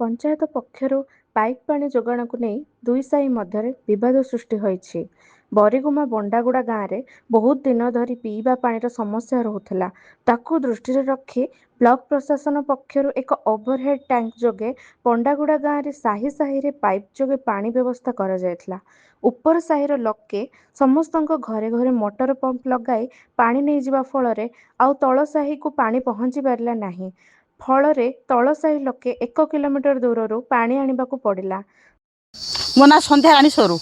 ପଞ୍ଚାୟତ ପକ୍ଷରୁ ପାଇପ୍ ପାଣି ଯୋଗାଣକୁ ନେଇ ଦୁଇ ସାହି ମଧ୍ୟରେ ବିବାଦ ସୃଷ୍ଟି ହୋଇଛି। ବରିଗୁମା ବଣ୍ଡାଗୁଡ଼ା ଗାଁରେ ବହୁତ ଦିନ ଧରି ପିଇବା ପାଣିର ସମସ୍ୟା ରହୁଥିଲା। ତାକୁ ଦୃଷ୍ଟିରେ ରଖି ବ୍ଲକ ପ୍ରଶାସନ ପକ୍ଷରୁ ଏକ ଓଭରହେଡ୍ ଟ୍ୟାଙ୍କ ଯୋଗେ ବଣ୍ଡାଗୁଡ଼ା ଗାଁରେ ସାହି ସାହିରେ ପାଇପ୍ ଯୋଗେ ପାଣି ବ୍ୟବସ୍ଥା କରାଯାଇଥିଲା। ଉପର ସାହିର ଲୋକେ ସମସ୍ତଙ୍କ ଘରେ ଘରେ ମଟର ପମ୍ପ ଲଗାଇ ପାଣି ନେଇଯିବା ଫଳରେ ଆଉ ତଳ ସାହିକୁ ପାଣି ପହଞ୍ଚି ପାରିଲା ନାହିଁ। ଫଳରେ ତଳ ସାହି ଲୋକେ 1 କିଲୋମିଟର ଦୂରରୁ ପାଣି ଆଣିବାକୁ ପଡ଼ିଲା। ମୋ ନାଁ ସନ୍ଧ୍ୟା ରାଣୀ ସରୁ,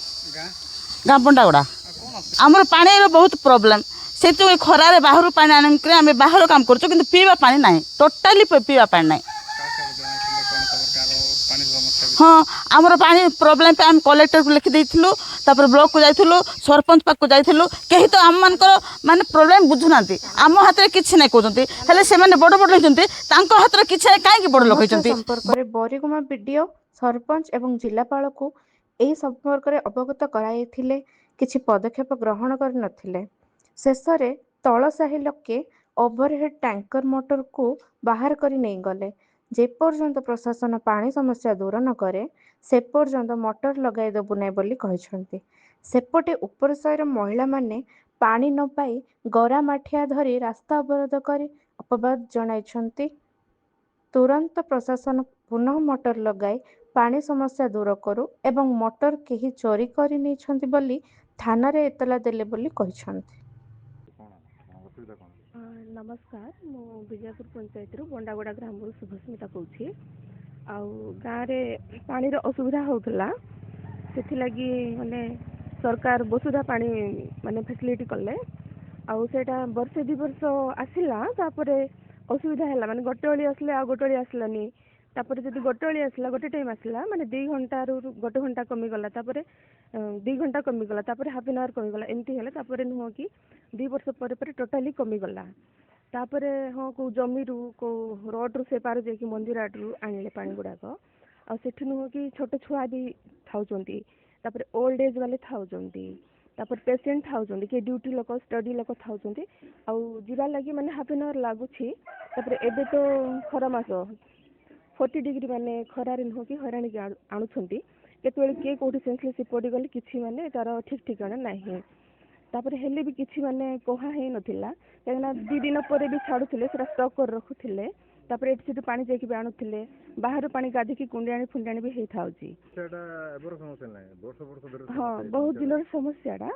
ଗାଁ ବଣ୍ଡାଗୁଡ଼ା। ଆମର ପାଣିର ବହୁତ ପ୍ରୋବ୍ଲେମ୍। ସେଥିପାଇଁ ଖରାରେ ବାହାରୁ ପାଣି ଆଣିକି ଆମେ ବାହାର କାମ କରୁଛୁ, କିନ୍ତୁ ପିଇବା ପାଣି ନାହିଁ, ଟୋଟାଲି ପିଇବା ପାଣି ନାହିଁ। ହଁ, ଆମର ପାଣି ପ୍ରୋବ୍ଲେମ୍ ପାଇଁ ଆମେ କଲେକ୍ଟରକୁ ଲେଖିଦେଇଥିଲୁ, ତାପରେ ବ୍ଲକକୁ ଯାଇଥିଲୁ, ସରପଞ୍ଚ ପାଖକୁ ଯାଇଥିଲୁ। କେହି ତ ଆମମାନଙ୍କର ମାନେ ପ୍ରୋବ୍ଲେମ୍ ବୁଝୁନାହାନ୍ତି। ଆମ ହାତରେ କିଛି ନାହିଁ କହୁଛନ୍ତି, ହେଲେ ସେମାନେ ବଡ଼ ବଡ଼ ହେଇଛନ୍ତି, ତାଙ୍କ ହାତରେ କିଛି ନାହିଁ, କାହିଁକି ବଡ଼ ଲୋକ ହେଇଛନ୍ତି। ସମ୍ପର୍କରେ ବରିଗୁମା ବିଡିଓ, ସରପଞ୍ଚ ଏବଂ ଜିଲ୍ଲାପାଳକୁ ଏହି ସମ୍ପର୍କରେ ଅବଗତ କରାଇଥିଲେ, କିଛି ପଦକ୍ଷେପ ଗ୍ରହଣ କରିନଥିଲେ। ଶେଷରେ ତଳ ସାହି ଲୋକେ ଓଭରହେଡ୍ ଟ୍ୟାଙ୍କର ମୋଟରକୁ ବାହାର କରି ନେଇଗଲେ। ଯେପର୍ଯ୍ୟନ୍ତ ପ୍ରଶାସନ ପାଣି ସମସ୍ୟା ଦୂର ନ କରେ ସେ ପର୍ଯ୍ୟନ୍ତ ମୋଟର ଲଗାଇ ଦେବୁ ନାହିଁ ବୋଲି କହିଛନ୍ତି। ସେପଟେ ଉପର ସାହିର ମହିଳାମାନେ ପାଣି ନ ପାଇ ଗରା ମାଠିଆ ଧରି ରାସ୍ତା ଅବରୋଧ କରି ଅପବାଦ ଜଣାଇଛନ୍ତି। ତୁରନ୍ତ ପ୍ରଶାସନ ପୁନଃ ମୋଟର ଲଗାଇ ପାଣି ସମସ୍ୟା ଦୂର କରୁ ଏବଂ ମୋଟର କେହି ଚୋରି କରି ନେଇଛନ୍ତି ବୋଲି ଥାନାରେ ଏତଲା ଦେଲେ ବୋଲି କହିଛନ୍ତି। ନମସ୍କାର, ମୁଁ ବିଜୟପୁର ପଞ୍ଚାୟତରୁ ବଣ୍ଡାଗୁଡ଼ା ଗ୍ରାମରୁ ଶୁଭସ୍ମିତା କହୁଛି। ଆଉ ଗାଁରେ ପାଣିର ଅସୁବିଧା ହେଉଥିଲା, ସେଥିଲାଗି ମାନେ ସରକାର ବସୁଧା ପାଣି ମାନେ ଫ୍ୟାସିଲିଟି କଲେ। ଆଉ ସେଇଟା ବର୍ଷେ 2 ବର୍ଷ ଆସିଲା, ତାପରେ ଅସୁବିଧା ହେଲା, ମାନେ ଗୋଟେ ଓଳି ଆସିଲେ ଆଉ ଗୋଟେ ଓଳି ଆସିଲାନି। ତାପରେ ଯଦି ଗୋଟେ ଓଳି ଆସିଲା, ଗୋଟେ ଟାଇମ୍ ଆସିଲା, ମାନେ 2 ଘଣ୍ଟାରୁ 1 ଘଣ୍ଟା କମିଗଲା, ତାପରେ 2 ଘଣ୍ଟା କମିଗଲା, ତାପରେ ହାଫ୍ ଆନ୍ ଆୱାର କମିଗଲା, ଏମିତି ହେଲା। ତାପରେ ନୁହଁ କି 2 ବର୍ଷ ପରେ ପରେ ଟୋଟାଲି କମିଗଲା। ତାପରେ ହଁ, କେଉଁ ଜମିରୁ କେଉଁ ରୋଡ଼ରୁ ସେ ପାର ଯାଇକି ମନ୍ଦିର ଆଡ଼ରୁ ଆଣିଲେ ପାଣି ଗୁଡ଼ାକ। ଆଉ ସେଠି ନୁହଁ କି ଛୋଟ ଛୁଆ ବି ଥାଉଛନ୍ତି, ତାପରେ ଓଲ୍ଡ ଏଜ୍ ବାଲେ ଥାଉଛନ୍ତି, ତାପରେ ପେସେଣ୍ଟ ଥାଉଛନ୍ତି, କିଏ ଡ୍ୟୁଟି ଲୋକ, ଷ୍ଟଡି ଲୋକ ଥାଉଛନ୍ତି। ଆଉ ଯିବା ଲାଗି ମାନେ ହାଫ୍ ଆନ୍ ଆୱାର ଲାଗୁଛି। ତାପରେ ଏବେ ତ ଖରା ମାସ, 40 ଡିଗ୍ରୀ, ମାନେ ଖରାରେ ନୁହଁ କି ହଇରାଣିକି ଆଣୁଛନ୍ତି। କେତେବେଳେ କିଏ କେଉଁଠି ସେନ୍ସଲେସ୍ ପଡ଼ିଗଲେ କିଛି ମାନେ ତାର ଠିକ୍ ଠିକଣା ନାହିଁ। ତାପରେ ହେଲେ ବି କିଛି ମାନେ କୁହା ହେଇନଥିଲା, କାହିଁକିନା 2 ଦିନ ପରେ ବି ଛାଡ଼ୁଥିଲେ, ସେଟା ଷ୍ଟକ୍ କରି ରଖୁଥିଲେ। ତାପରେ ଏଠି ସେଠୁ ପାଣି ଯାଇକି ବି ଆଣୁଥିଲେ, ବାହାରୁ ପାଣି ଗାଧିକି କୁଣ୍ଡିଆଣି ଫୁଣ୍ଡିଆଣି ବି ହେଇଥାଉଛି। ହଁ, ବହୁତ ଦିନର ସମସ୍ୟାଟା।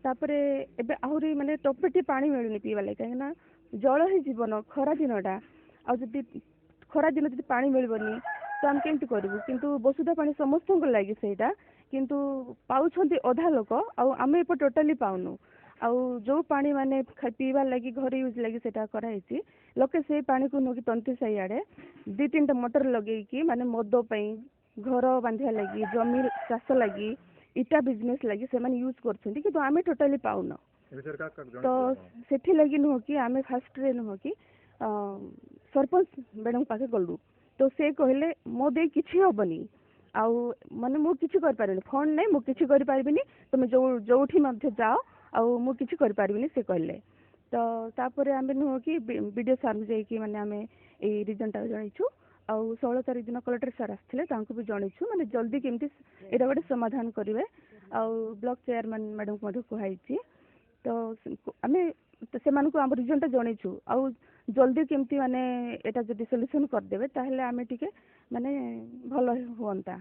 ତାପରେ ଏବେ ଆହୁରି ମାନେ ଟୋପେଟି ପାଣି ମିଳୁନି ପିଇବା ଲାଗି, କାହିଁକିନା ଜଳ ହିଁ ଜୀବନ। ଖରା ଦିନଟା, ଆଉ ଯଦି ଖରା ଦିନ ଯଦି ପାଣି ମିଳିବନି ତ ଆମେ କେମିତି କରିବୁ। କିନ୍ତୁ ବସୁଧା ପାଣି ସମସ୍ତଙ୍କ ଲାଗି ସେଇଟା, କିନ୍ତୁ ପାଉଛନ୍ତି ଅଧା ଲୋକ, ଆଉ ଆମେ ଏପଟେ ଟୋଟାଲି ପାଉନୁ। ଆଉ ଯେଉଁ ପାଣି ମାନେ ପିଇବା ଲାଗି ଘରେ ୟୁଜ୍ ଲାଗି ସେଇଟା କରାହେଇଛି, ଲୋକେ ସେଇ ପାଣିକୁ ନୁହଁକି ତନ୍ତୀ ସାହି ଆଡ଼େ 2-3ଟା ମୋଟର ଲଗେଇକି ମାନେ ମଦ ପାଇଁ, ଘର ବାନ୍ଧିବା ଲାଗି, ଜମି ଚାଷ ଲାଗି, ଇଟା ବିଜନେସ୍ ଲାଗି ସେମାନେ ୟୁଜ୍ କରୁଛନ୍ତି, କିନ୍ତୁ ଆମେ ଟୋଟାଲି ପାଉନ। ତ ସେଥିଲାଗି ନୁହଁ କି ଆମେ ଫାଷ୍ଟରେ ନୁହଁ କି ସରପଞ୍ଚ ମ୍ୟାଡ଼ାମ ପାଖେ ଗଲୁ। ତ ସେ କହିଲେ ମୋ ଦେଇ କିଛି ହେବନି, ଆଉ ମାନେ ମୁଁ କିଛି କରିପାରିବିନି, ଫଣ୍ଡ ନାହିଁ, ମୁଁ କିଛି କରିପାରିବିନି, ତୁମେ ଯେଉଁଠି ମଧ୍ୟ ଯାଅ, ଆଉ ମୁଁ କିଛି କରିପାରିବିନି ସେ କହିଲେ। ତ ତାପରେ ଆମେ ନୁହଁ କି ବିଡ଼ିଓ ସାର୍ଙ୍କୁ ଯାଇକି ମାନେ ଆମେ ଏଇ ରିଜନ୍ଟା ଜଣାଇଛୁ। ଆଉ 16 ତାରିଖ ଦିନ କଲେକ୍ଟର ସାର୍ ଆସିଥିଲେ, ତାଙ୍କୁ ବି ଜଣାଇଛୁ, ମାନେ ଜଲ୍ଦି କେମିତି ଏଇଟା ଗୋଟେ ସମାଧାନ କରିବେ। ଆଉ ବ୍ଲକ ଚେୟାରମ୍ୟାନ୍ ମ୍ୟାଡ଼ାମଙ୍କୁ ମଧ୍ୟ କୁହାଯାଇଛି। ତ ଆମେ ସେମାନଙ୍କୁ ଆମ ରିଜନ୍ଟା ଜଣାଇଛୁ, ଆଉ ଜଲ୍ଦି କେମିତି ମାନେ ଏଇଟା ଯଦି ସଲ୍ୟୁସନ୍ କରିଦେବେ ତାହେଲେ ଆମେ ଟିକେ ମାନେ ଭଲ ହୁଅନ୍ତା।